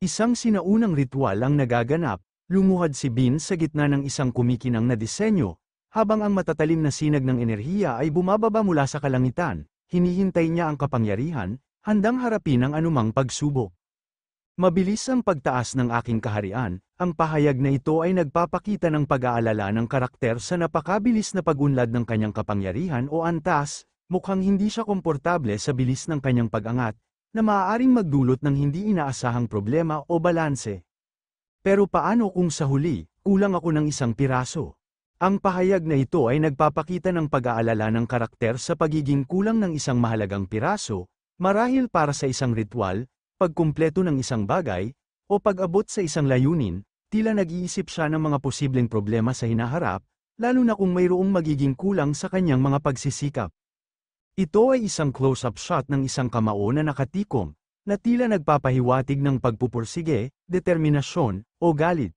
Isang sinaunang ritual ang nagaganap, lumuhad si Bean sa gitna ng isang kumikinang na disenyo, habang ang matatalim na sinag ng enerhiya ay bumababa mula sa kalangitan, hinihintay niya ang kapangyarihan, handang harapin ang anumang pagsubok. Mabilis ang pagtaas ng aking kaharian, ang pahayag na ito ay nagpapakita ng pag-aalala ng karakter sa napakabilis na pag-unlad ng kanyang kapangyarihan o antas, mukhang hindi siya komportable sa bilis ng kanyang pag-angat, na maaaring magdulot ng hindi inaasahang problema o balanse. Pero paano kung sa huli, kulang ako ng isang piraso? Ang pahayag na ito ay nagpapakita ng pag-aalala ng karakter sa pagiging kulang ng isang mahalagang piraso, marahil para sa isang ritual, pagkumpleto ng isang bagay, o pag-abot sa isang layunin, tila nag-iisip siya ng mga posibleng problema sa hinaharap, lalo na kung mayroong magiging kulang sa kanyang mga pagsisikap. Ito ay isang close-up shot ng isang kamao na nakatikom, na tila nagpapahiwatig ng pagpupursige, determinasyon, o galit.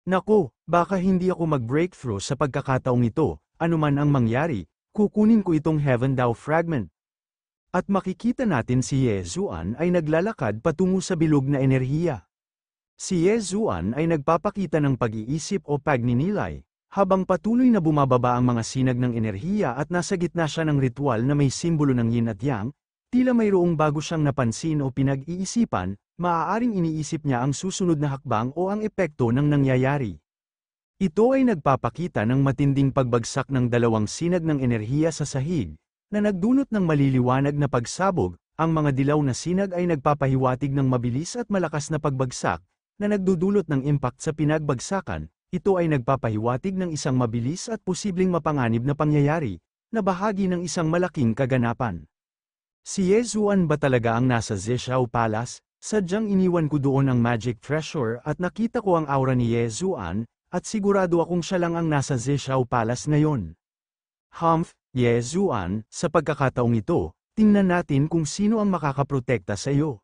Naku, baka hindi ako mag-breakthrough sa pagkakataong ito, anuman ang mangyari, kukunin ko itong Heaven Dao fragment. At makikita natin si Ye Zuan ay naglalakad patungo sa bilog na enerhiya. Si Ye Zuan ay nagpapakita ng pag-iisip o pagninilay, habang patuloy na bumababa ang mga sinag ng enerhiya at nasa gitna siya ng ritual na may simbolo ng yin at yang, tila mayroong bago siyang napansin o pinag-iisipan, maaaring iniisip niya ang susunod na hakbang o ang epekto ng nangyayari. Ito ay nagpapakita ng matinding pagbagsak ng dalawang sinag ng enerhiya sa sahig, na nagdulot ng maliliwanag na pagsabog. Ang mga dilaw na sinag ay nagpapahiwatig ng mabilis at malakas na pagbagsak, na nagdudulot ng impact sa pinagbagsakan. Ito ay nagpapahiwatig ng isang mabilis at posibleng mapanganib na pangyayari, na bahagi ng isang malaking kaganapan. Si Ye Zuan ba talaga ang nasa Zishao Palace? Sadyang iniwan ko doon ang magic treasure at nakita ko ang aura ni Ye Zuan, at sigurado akong siya lang ang nasa Zishao Palace ngayon. Humph, Ye Zuan, sa pagkakataong ito, tingnan natin kung sino ang makakaprotekta sa iyo.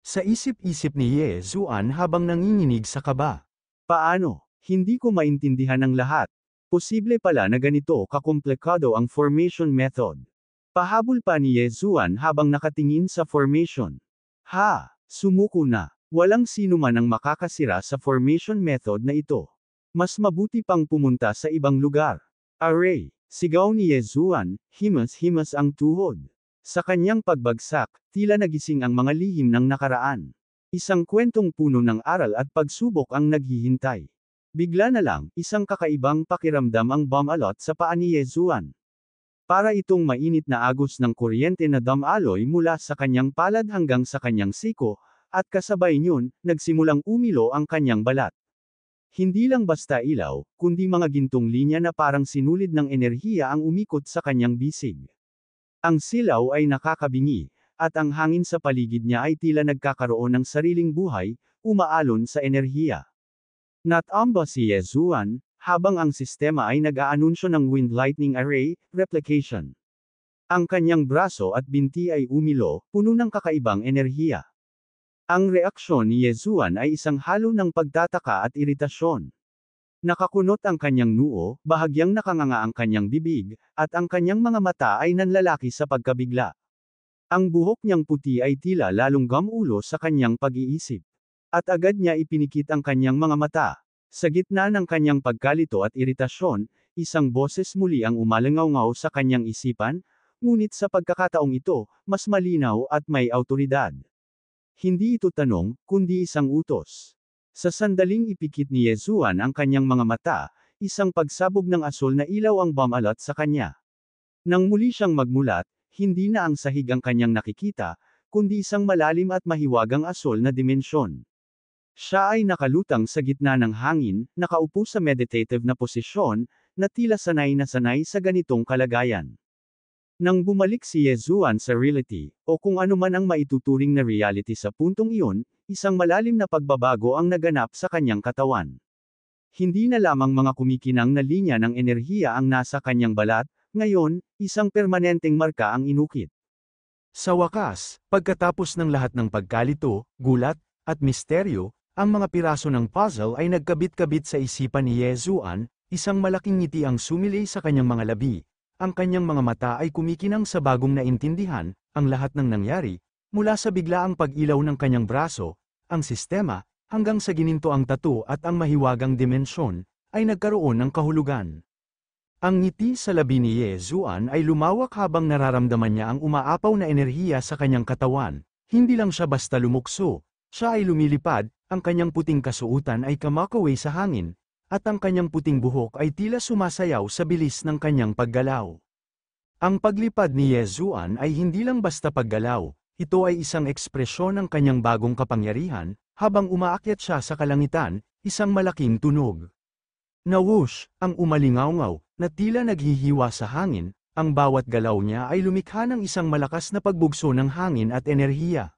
Sa isip-isip ni Ye Zuan habang nanginginig sa kaba. Paano? Hindi ko maintindihan ang lahat. Posible pala na ganito kakomplikado ang formation method. Pahabol pa ni Ye Zuan habang nakatingin sa formation. Ha, sumuko na. Walang sino man ang makakasira sa formation method na ito. Mas mabuti pang pumunta sa ibang lugar. Aray! Sigaw ni Ye Zuan, himas-himas ang tuhod. Sa kanyang pagbagsak, tila nagising ang mga lihim ng nakaraan. Isang kwentong puno ng aral at pagsubok ang naghihintay. Bigla na lang, isang kakaibang pakiramdam ang bumalot sa paa ni Ye Zuan. Para itong mainit na agos ng kuryente na damaloy mula sa kanyang palad hanggang sa kanyang siko, at kasabay niyon, nagsimulang umilo ang kanyang balat. Hindi lang basta ilaw, kundi mga gintong linya na parang sinulid ng enerhiya ang umikot sa kanyang bisig. Ang silaw ay nakakabingi, at ang hangin sa paligid niya ay tila nagkakaroon ng sariling buhay, umaalon sa enerhiya. Natamba si Ye Zuan, habang ang sistema ay nag-aanunsyo ng Wind Lightning Array, Replication. Ang kanyang braso at binti ay umilo, puno ng kakaibang enerhiya. Ang reaksyon ni Ye Zuan ay isang halo ng pagtataka at iritasyon. Nakakunot ang kanyang noo, bahagyang nakanganga ang kanyang bibig, at ang kanyang mga mata ay nanlalaki sa pagkabigla. Ang buhok niyang puti ay tila lalong gamulo sa kanyang pag-iisip. At agad niya ipinikit ang kanyang mga mata. Sa gitna ng kanyang pagkalito at iritasyon, isang boses muli ang umalangaw-ngaw sa kanyang isipan, ngunit sa pagkakataong ito, mas malinaw at may awtoridad. Hindi ito tanong, kundi isang utos. Sa sandaling ipikit ni Ye Zuan ang kanyang mga mata, isang pagsabog ng asol na ilaw ang bumalot sa kanya. Nang muli siyang magmulat, hindi na ang sahig ang kanyang nakikita, kundi isang malalim at mahiwagang asol na dimensyon. Siya ay nakalutang sa gitna ng hangin, nakaupo sa meditative na posisyon, na tila sanay na sanay sa ganitong kalagayan. Nang bumalik si Ye Zuan sa reality, o kung ano man ang maituturing na reality sa puntong iyon, isang malalim na pagbabago ang naganap sa kanyang katawan. Hindi na lamang mga kumikinang na linya ng enerhiya ang nasa kanyang balat, ngayon, isang permanenteng marka ang inukit. Sa wakas, pagkatapos ng lahat ng pagkalito, gulat, at misteryo, ang mga piraso ng puzzle ay nagkabit-kabit sa isipan ni Ye Zuan, isang malaking ngiti ang sumilay sa kanyang mga labi. Ang kanyang mga mata ay kumikinang sa bagong naintindihan, ang lahat ng nangyari, mula sa biglaang pag-ilaw ng kanyang braso, ang sistema, hanggang sa gininto ang tattoo at ang mahiwagang dimensyon, ay nagkaroon ng kahulugan. Ang ngiti sa labi ni Ye Zuan ay lumawak habang nararamdaman niya ang umaapaw na enerhiya sa kanyang katawan. Hindi lang siya basta lumukso, siya ay lumilipad, ang kanyang puting kasuutan ay kamakaway sa hangin, at ang kanyang puting buhok ay tila sumasayaw sa bilis ng kanyang paggalaw. Ang paglipad ni Ye Zuan ay hindi lang basta paggalaw, ito ay isang ekspresyon ng kanyang bagong kapangyarihan, habang umaakyat siya sa kalangitan, isang malaking tunog. Na whoosh, ang umalingawngaw, na tila naghihiwa sa hangin, ang bawat galaw niya ay lumikha ng isang malakas na pagbugso ng hangin at enerhiya.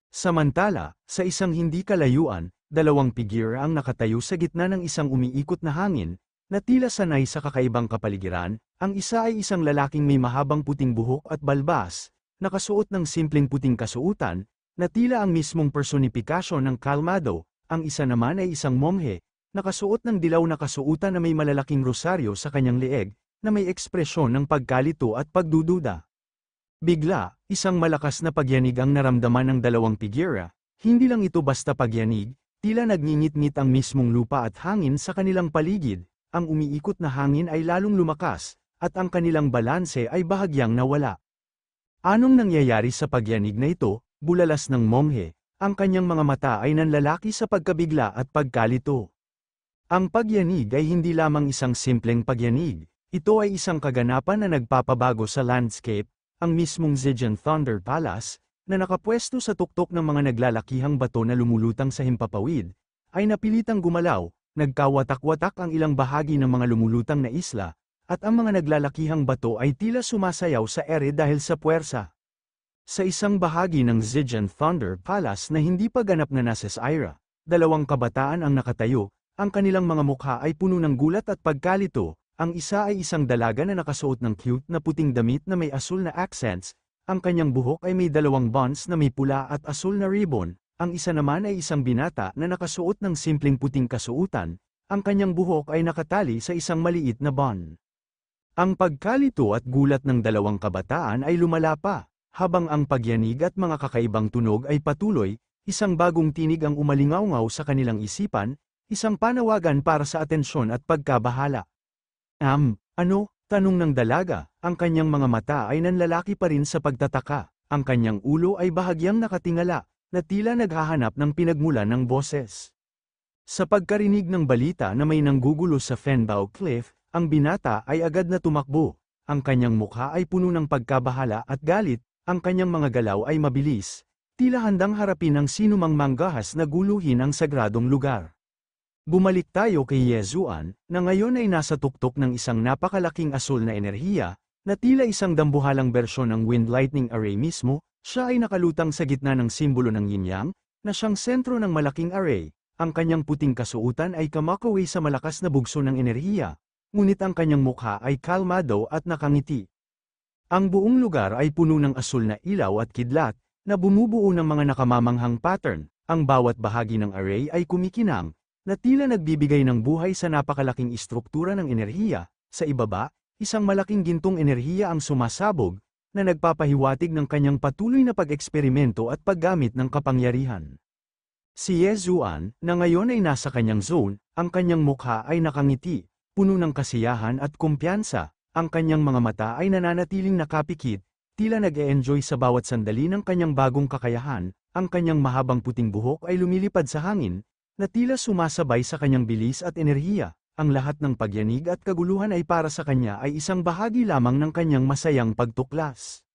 Samantala, sa isang hindi kalayuan, dalawang figure ang nakatayo sa gitna ng isang umiikot na hangin, na tila sanay sa kakaibang kapaligiran. Ang isa ay isang lalaking may mahabang puting buhok at balbas, nakasuot ng simpleng puting kasuutan, na tila ang mismong personifikasyon ng kalmado. Ang isa naman ay isang monghe, nakasuot ng dilaw na kasuutan na may malalaking rosaryo sa kanyang leeg, na may ekspresyon ng pagkalito at pagdududa. Bigla, isang malakas na pagyanig ang naramdaman ng dalawang figura. Hindi lang ito basta pagyanig, tila nagngingit-ngit ang mismong lupa at hangin sa kanilang paligid. Ang umiikot na hangin ay lalong lumakas, at ang kanilang balanse ay bahagyang nawala. Anong nangyayari sa pagyanig na ito? Bulalas ng monghe. Ang kanyang mga mata ay nanlalaki sa pagkabigla at pagkalito. Ang pagyanig ay hindi lamang isang simpleng pagyanig. Ito ay isang kaganapan na nagpapabago sa landscape, ang mismong Zhejian Thunder Palace, na nakapwesto sa tuktok ng mga naglalakihang bato na lumulutang sa himpapawid, ay napilitang gumalaw, nagkawatak-watak ang ilang bahagi ng mga lumulutang na isla, at ang mga naglalakihang bato ay tila sumasayaw sa ere dahil sa puwersa. Sa isang bahagi ng Zhejian Thunder Palace na hindi pa ganap na nasa Syra, dalawang kabataan ang nakatayo, ang kanilang mga mukha ay puno ng gulat at pagkalito. Ang isa ay isang dalaga na nakasuot ng cute na puting damit na may asul na accents, ang kanyang buhok ay may dalawang buns na may pula at asul na ribbon, ang isa naman ay isang binata na nakasuot ng simpleng puting kasuutan, ang kanyang buhok ay nakatali sa isang maliit na bun. Ang pagkalito at gulat ng dalawang kabataan ay lumala pa, habang ang pagyanig at mga kakaibang tunog ay patuloy, isang bagong tinig ang umalingawngaw sa kanilang isipan, isang panawagan para sa atensyon at pagkabahala. Ano? Tanong ng dalaga, ang kanyang mga mata ay nanlalaki pa rin sa pagtataka, ang kanyang ulo ay bahagyang nakatingala, na tila naghahanap ng pinagmulan ng boses. Sa pagkarinig ng balita na may nanggugulo sa Fenbao Cliff, ang binata ay agad na tumakbo, ang kanyang mukha ay puno ng pagkabahala at galit, ang kanyang mga galaw ay mabilis, tila handang harapin ang sinumang manggahas na guluhin ang sagradong lugar. Bumalik tayo kay Ye Zuan, na ngayon ay nasa tuktok ng isang napakalaking asul na enerhiya, na tila isang dambuhalang bersyon ng Wind Lightning Array mismo. Siya ay nakalutang sa gitna ng simbolo ng yin-yang, na siyang sentro ng malaking array. Ang kanyang puting kasuutan ay kamakaway sa malakas na bugso ng enerhiya, ngunit ang kanyang mukha ay kalmado at nakangiti. Ang buong lugar ay puno ng asul na ilaw at kidlat, na bumubuo ng mga nakamamanghang pattern. Ang bawat bahagi ng array ay kumikinang, na tila nagbibigay ng buhay sa napakalaking istruktura ng enerhiya. Sa ibaba, isang malaking gintong enerhiya ang sumasabog, na nagpapahiwatig ng kanyang patuloy na pag-eksperimento at paggamit ng kapangyarihan. Si Ye Zuan, na ngayon ay nasa kanyang zone, ang kanyang mukha ay nakangiti, puno ng kasiyahan at kumpiyansa, ang kanyang mga mata ay nananatiling nakapikit, tila nag-e-enjoy sa bawat sandali ng kanyang bagong kakayahan, ang kanyang mahabang puting buhok ay lumilipad sa hangin, na tila sumasabay sa kanyang bilis at enerhiya. Ang lahat ng pagyanig at kaguluhan ay para sa kanya ay isang bahagi lamang ng kanyang masayang pagtuklas.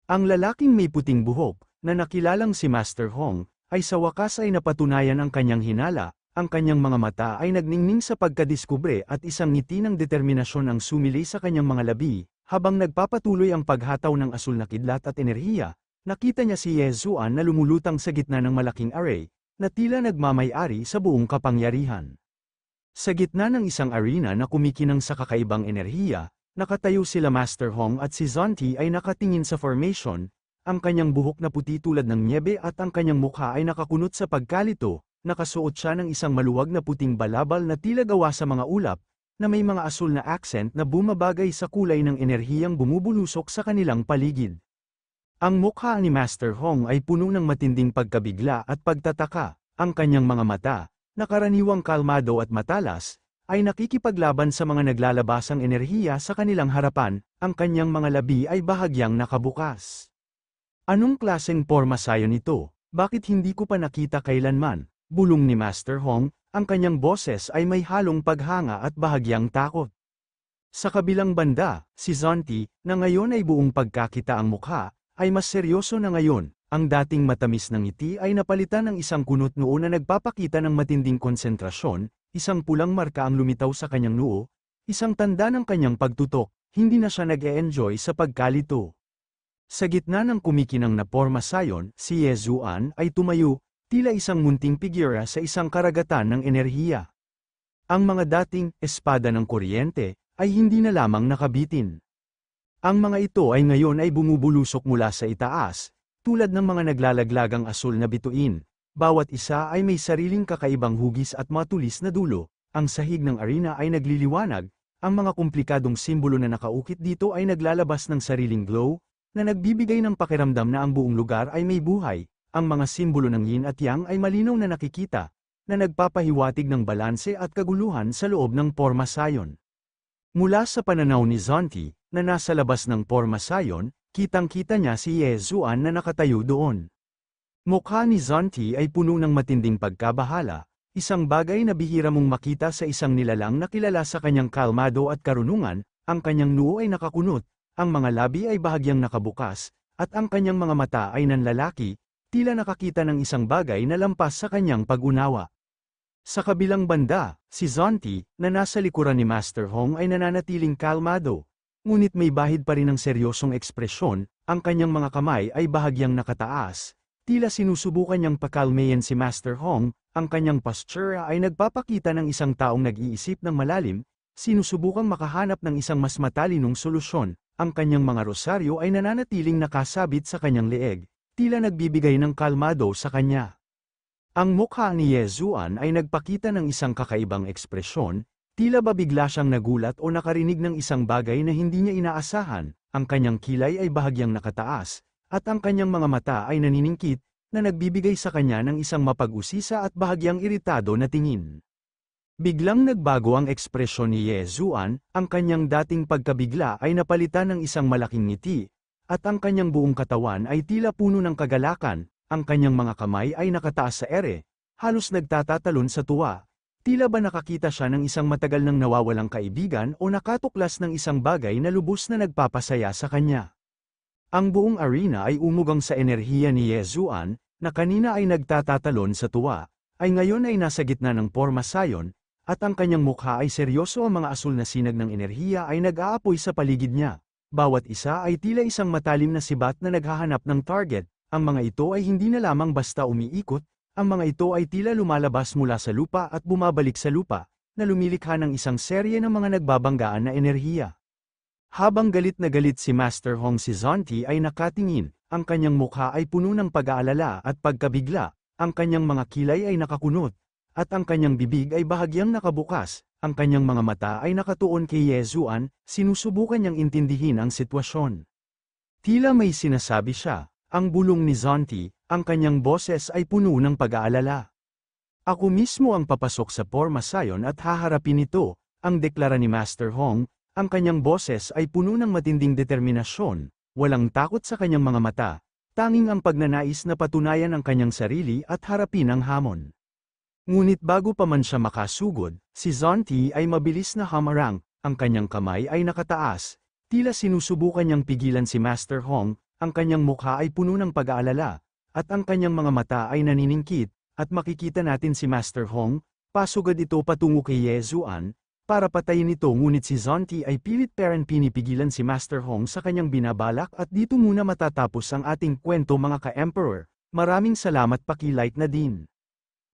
Ang lalaking may puting buhok, na nakilalang si Master Hong, ay sa wakas ay napatunayan ang kanyang hinala, ang kanyang mga mata ay nagningning sa pagkadiskubre at isang ngiti ng determinasyon ang sumili sa kanyang mga labi, habang nagpapatuloy ang paghataw ng asul na kidlat at enerhiya. Nakita niya si Ye Zuan na lumulutang sa gitna ng malaking array, na tila nagmamay-ari sa buong kapangyarihan. Sa gitna ng isang arena na kumikinang sa kakaibang enerhiya, nakatayo sila Master Hong at si Zonti ay nakatingin sa formation, ang kanyang buhok na puti tulad ng nyebe at ang kanyang mukha ay nakakunot sa pagkalito, nakasuot siya ng isang maluwag na puting balabal na tila gawa sa mga ulap, na may mga asul na accent na bumabagay sa kulay ng enerhiyang bumubulusok sa kanilang paligid. Ang mukha ni Master Hong ay puno ng matinding pagkabigla at pagtataka, ang kanyang mga mata, na karaniwang kalmado at matalas, ay nakikipaglaban sa mga naglalabasang enerhiya sa kanilang harapan, ang kanyang mga labi ay bahagyang nakabukas. Anong klaseng porma sayon ito? Bakit hindi ko pa nakita kailanman? Bulong ni Master Hong, ang kanyang boses ay may halong paghanga at bahagyang takot. Sa kabilang banda, si Zonti, na ngayon ay buong pagkakita ang mukha, ay mas seryoso na ngayon. Ang dating matamis ng ngiti ay napalitan ng isang kunot noo na nagpapakita ng matinding konsentrasyon, isang pulang marka ang lumitaw sa kanyang noo, isang tanda ng kanyang pagtutok, hindi na siya nag-e-enjoy sa pagkalito. Sa gitna ng kumikinang na porma sayon, si Ye Zuan ay tumayo, tila isang munting figura sa isang karagatan ng enerhiya. Ang mga dating espada ng kuryente ay hindi na lamang nakabitin. Ang mga ito ay ngayon ay bumubulusok mula sa itaas, tulad ng mga naglalaglagang asul na bituin. Bawat isa ay may sariling kakaibang hugis at matulis na dulo. Ang sahig ng arena ay nagliliwanag, ang mga komplikadong simbolo na nakaukit dito ay naglalabas ng sariling glow, na nagbibigay ng pakiramdam na ang buong lugar ay may buhay. Ang mga simbolo ng yin at yang ay malinaw na nakikita, na nagpapahiwatig ng balanse at kaguluhan sa loob ng porma sayon. Mula sa pananaw ni Zonti, na nasa labas ng porma sayon, kitang-kita niya si Ye Zuan na nakatayo doon. Mukha ni Zonti ay puno ng matinding pagkabahala, isang bagay na bihira mong makita sa isang nilalang na kilala sa kanyang kalmado at karunungan, ang kanyang noo ay nakakunot, ang mga labi ay bahagyang nakabukas, at ang kanyang mga mata ay nanlalaki, tila nakakita ng isang bagay na lampas sa kanyang pag-unawa. Sa kabilang banda, si Zonti, na nasa likuran ni Master Hong ay nananatiling kalmado, ngunit may bahid pa rin ng seryosong ekspresyon, ang kanyang mga kamay ay bahagyang nakataas, tila sinusubukan niyang pakalmayan si Master Hong, ang kanyang posture ay nagpapakita ng isang taong nag-iisip ng malalim, sinusubukang makahanap ng isang mas matalinong solusyon, ang kanyang mga rosaryo ay nananatiling nakasabit sa kanyang leeg, tila nagbibigay ng kalmado sa kanya. Ang mukha ni Ye Zuan ay nagpakita ng isang kakaibang ekspresyon, tila ba bigla siyang nagulat o nakarinig ng isang bagay na hindi niya inaasahan, ang kanyang kilay ay bahagyang nakataas, at ang kanyang mga mata ay naniningkit, na nagbibigay sa kanya ng isang mapag-usisa at bahagyang iritado na tingin. Biglang nagbago ang ekspresyon ni Ye Zuan, ang kanyang dating pagkabigla ay napalitan ng isang malaking ngiti, at ang kanyang buong katawan ay tila puno ng kagalakan. Ang kanyang mga kamay ay nakataas sa ere, halos nagtatatalon sa tuwa. Tila ba nakakita siya ng isang matagal nang nawawalang kaibigan o nakatuklas ng isang bagay na lubos na nagpapasaya sa kanya. Ang buong arena ay umugang sa enerhiya ni Ye Zuan, na kanina ay nagtatatalon sa tuwa, ay ngayon ay nasa gitna ng porma sayon, at ang kanyang mukha ay seryoso. Ang mga asul na sinag ng enerhiya ay nag-aapoy sa paligid niya. Bawat isa ay tila isang matalim na sibat na naghahanap ng target. Ang mga ito ay hindi na lamang basta umiikot, ang mga ito ay tila lumalabas mula sa lupa at bumabalik sa lupa, na lumilikha ng isang serye ng mga nagbabanggaan na enerhiya. Habang galit na galit si Master Hong, si Zonti ay nakatingin, ang kanyang mukha ay puno ng pag-aalala at pagkabigla, ang kanyang mga kilay ay nakakunot, at ang kanyang bibig ay bahagyang nakabukas, ang kanyang mga mata ay nakatuon kay Ye Zuan, sinusubukan niyang intindihin ang sitwasyon. Tila may sinasabi siya. Ang bulong ni Zonti, ang kanyang boses ay puno ng pag-aalala. Ako mismo ang papasok sa porma sayon at haharapin ito, ang deklara ni Master Hong, ang kanyang boses ay puno ng matinding determinasyon, walang takot sa kanyang mga mata, tanging ang pagnanais na patunayan ang kanyang sarili at harapin ang hamon. Ngunit bago pa man siya makasugod, si Zonti ay mabilis na hamarang, ang kanyang kamay ay nakataas, tila sinusubukan niyang pigilan si Master Hong. Ang kanyang mukha ay puno ng pag-aalala, at ang kanyang mga mata ay naniningkit, at makikita natin si Master Hong, pasugad ito patungo kay Ye Zuan, para patayin ito, ngunit si Zonti ay pilit pinipigilan si Master Hong sa kanyang binabalak. At dito muna matatapos ang ating kwento mga ka-Emperor. Maraming salamat, paki-like na din.